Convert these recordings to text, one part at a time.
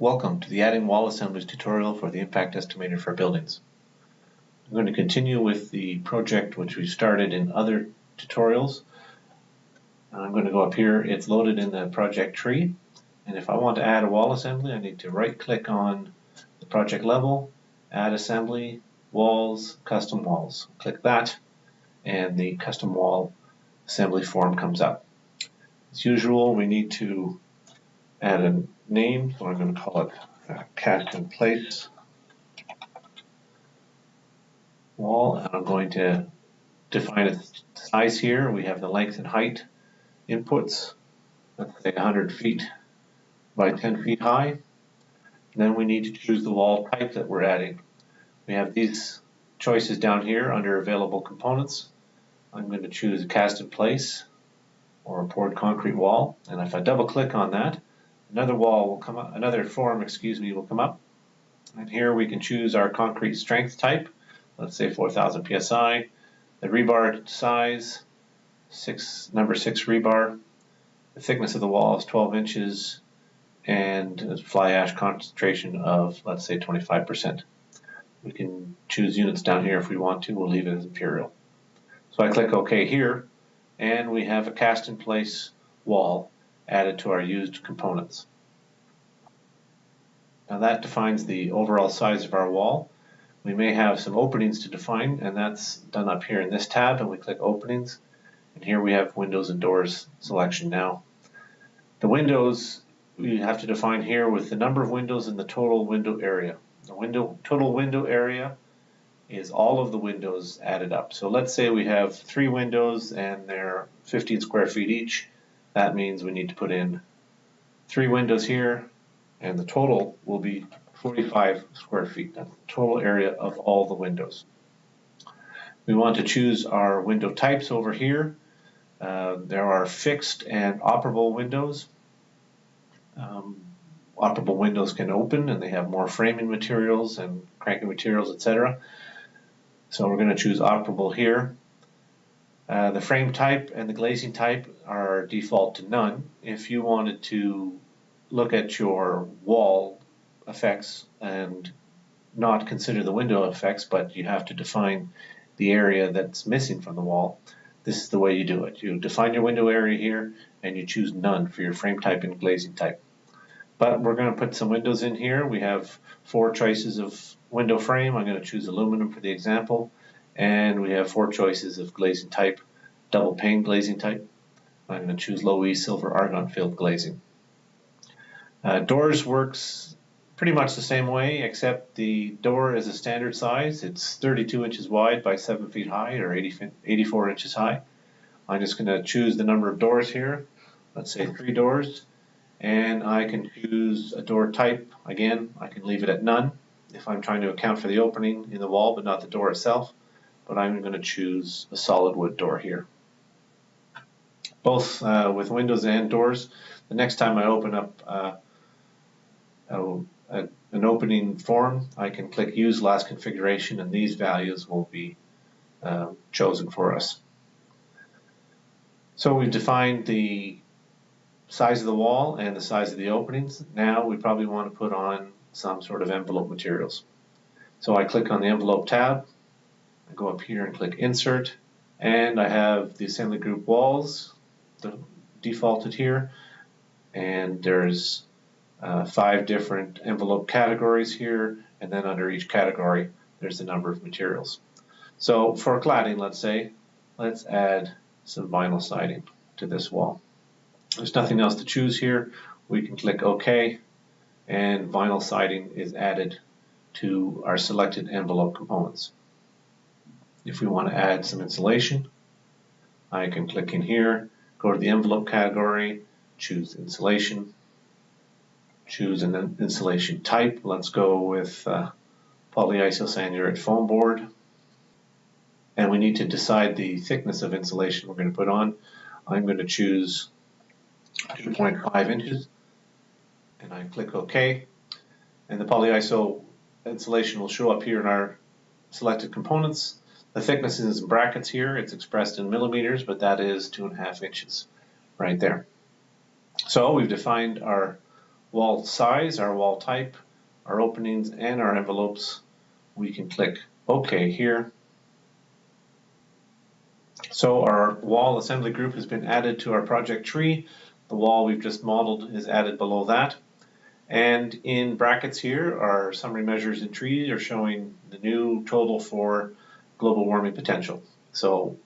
Welcome to the Adding Wall Assemblies tutorial for the Impact Estimator for Buildings. I'm going to continue with the project which we started in other tutorials. I'm going to go up here. It's loaded in the project tree, and if I want to add a wall assembly, I need to right click on the project level, add assembly, walls, custom walls. Click that and the custom wall assembly form comes up. As usual, we need to add a name, so I'm going to call it cast in place wall, and I'm going to define a size here. We have the length and height inputs, let's say 100 feet by 10 feet high. And then we need to choose the wall type that we're adding. We have these choices down here under available components. I'm going to choose a cast in place or a poured concrete wall, and if I double click on that, another wall will come up, another form, will come up. And here we can choose our concrete strength type, let's say 4,000 psi, the rebar size, number 6 rebar, the thickness of the wall is 12 inches, and a fly ash concentration of, let's say, 25%. We can choose units down here if we want to. We'll leave it as imperial. So I click OK here, and we have a cast in place wall added to our used components. Now that defines the overall size of our wall. We may have some openings to define, and that's done up here in this tab, and we click openings, and here we have windows and doors selection now. The windows we have to define here with the number of windows in the total window area. The total window area is all of the windows added up. So let's say we have 3 windows and they're 15 square feet each. That means we need to put in 3 windows here, and the total will be 45 square feet. That's the total area of all the windows. We want to choose our window types over here. There are fixed and operable windows. Operable windows can open, and they have more framing materials and cranking materials, etc. So we're going to choose operable here. The frame type and the glazing type are default to none. If you wanted to look at your wall effects and not consider the window effects, but you have to define the area that's missing from the wall, this is the way you do it. You define your window area here, and you choose none for your frame type and glazing type. But we're going to put some windows in here. We have 4 choices of window frame. I'm going to choose aluminum for the example. And we have 4 choices of glazing type, double pane glazing type. I'm going to choose low E silver argon filled glazing. Doors works pretty much the same way, except the door is a standard size. It's 32 inches wide by 7 feet high, or 84 inches high. I'm just going to choose the number of doors here. Let's say 3 doors. And I can choose a door type. Again, I can leave it at none if I'm trying to account for the opening in the wall, but not the door itself. But I'm going to choose a solid wood door here. Both with windows and doors. The next time I open up an opening form, I can click Use Last Configuration, and these values will be chosen for us. So we've defined the size of the wall and the size of the openings. Now we probably want to put on some sort of envelope materials. So I click on the envelope tab, I go up here and click Insert, and I have the assembly group walls defaulted here, and there's 5 different envelope categories here, and then under each category there's the number of materials. So for cladding, let's add some vinyl siding to this wall. There's nothing else to choose here. We can click OK, and vinyl siding is added to our selected envelope components. If we want to add some insulation, I can click in here, go to the envelope category, choose insulation, choose an insulation type. Let's go with polyisocyanurate foam board. And we need to decide the thickness of insulation we're going to put on. I'm going to choose 2.5 inches, and I click OK, and the polyiso insulation will show up here in our selected components. The thickness is in brackets here. It's expressed in millimeters, but that is 2.5 inches right there. So we've defined our wall size, our wall type, our openings, and our envelopes, we can click OK here. So our wall assembly group has been added to our project tree. The wall we've just modeled is added below that. And in brackets here, our summary measures in tree are showing the new total for global warming potential. So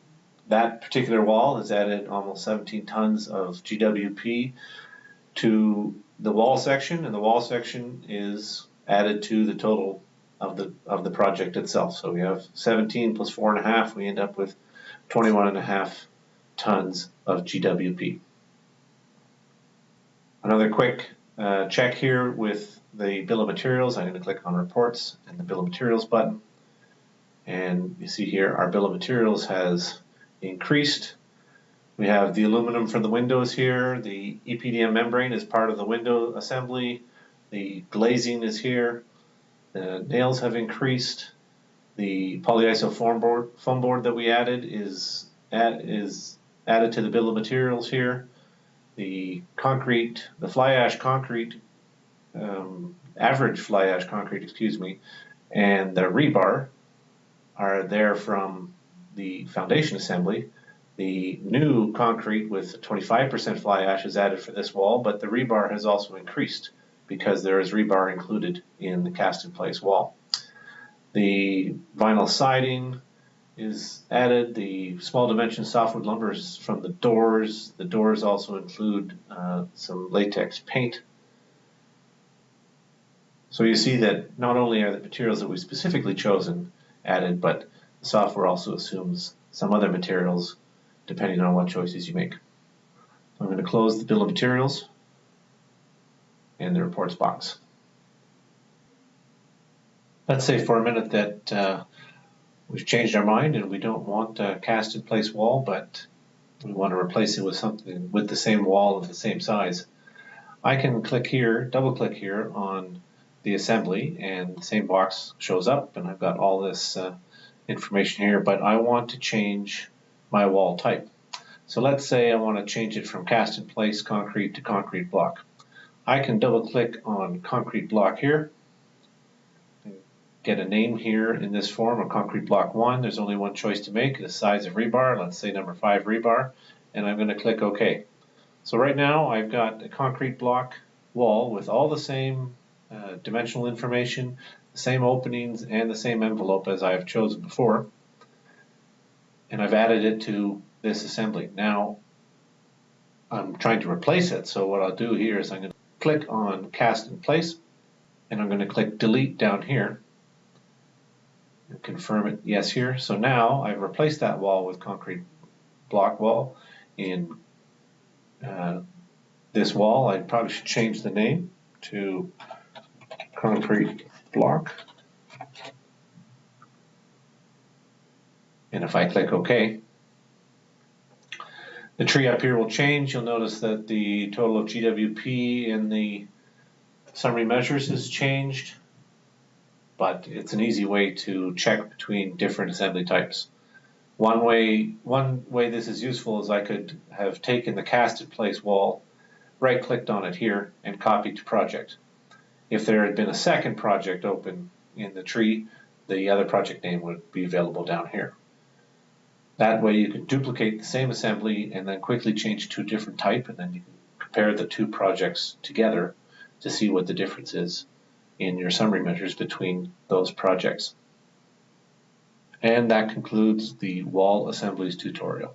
that particular wall has added almost 17 tons of GWP to the wall section, and the wall section is added to the total of the project itself. So we have 17 plus 4.5, we end up with 21.5 tons of GWP. Another quick check here with the bill of materials. I'm going to click on reports and the bill of materials button. And you see here our bill of materials has increased. We have the aluminum for the windows here. The EPDM membrane is part of the window assembly. The glazing is here. The nails have increased. The polyiso foam board that we added is added to the bill of materials here. The concrete, the fly ash concrete, average fly ash concrete, excuse me, and the rebar are there from the foundation assembly. The new concrete with 25% fly ash is added for this wall, but the rebar has also increased because there is rebar included in the cast-in-place wall. The vinyl siding is added. The small dimension softwood lumber is from the doors. The doors also include some latex paint. So you see that not only are the materials that we've specifically chosen added, but the software also assumes some other materials depending on what choices you make. So I'm going to close the bill of materials and the reports box. Let's say for a minute that we've changed our mind and we don't want a cast-in-place wall, but we want to replace it with something with the same wall of the same size. I can click here, double-click here on the assembly, and the same box shows up, and I've got all this information here, but I want to change my wall type. So let's say I want to change it from cast-in-place concrete to concrete block. I can double-click on concrete block here, get a name here in this form of concrete block 1. There's only one choice to make, the size of rebar, let's say number 5 rebar, and I'm going to click OK. So right now I've got a concrete block wall with all the same dimensional information, the same openings, and the same envelope as I've chosen before, and I've added it to this assembly. Now I'm trying to replace it, so what I'll do here is I'm going to click on cast in place, and I'm going to click delete down here and confirm it yes here. So now I've replaced that wall with concrete block wall. In this wall, I probably should change the name to concrete block. And if I click OK, the tree up here will change. You'll notice that the total of GWP in the summary measures has changed, but it's an easy way to check between different assembly types. One way this is useful is I could have taken the cast-in-place wall, right-clicked on it here, and copied to project. If there had been a second project open in the tree, the other project name would be available down here. That way you can duplicate the same assembly and then quickly change to a different type, and then you can compare the two projects together to see what the difference is in your summary measures between those projects. And that concludes the wall assemblies tutorial.